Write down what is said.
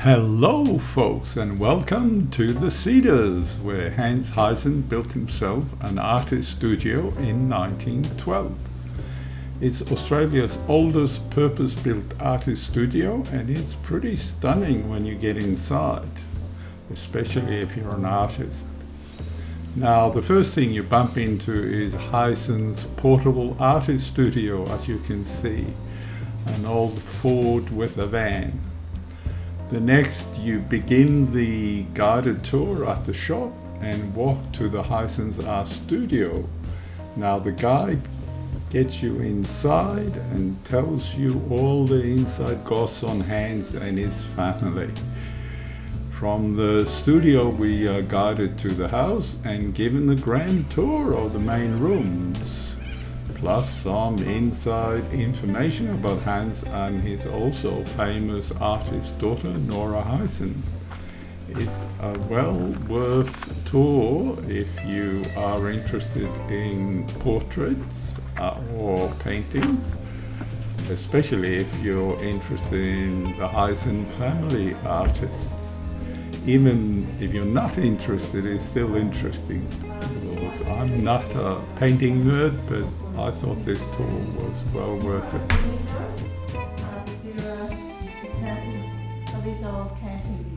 Hello folks, and welcome to the Cedars, where Hans Heysen built himself an artist studio in 1912. It's Australia's oldest purpose-built artist studio, and it's pretty stunning when you get inside, especially if you're an artist. Now, the first thing you bump into is Heysen's portable artist studio, as you can see, an old Ford with a van. The next, you begin the guided tour at the shop and walk to the Heysens art studio. Now, the guide gets you inside and tells you all the inside goss on Hans and his family. From the studio, we are guided to the house and given the grand tour of the main rooms, plus some inside information about Hans and his also famous artist daughter, Nora Heysen. It's a well worth tour if you are interested in portraits or paintings, especially if you're interested in the Heysen family artists. Even if you're not interested, it's still interesting. Because I'm not a painting nerd, but I thought this tour was well worth it. A little canteen.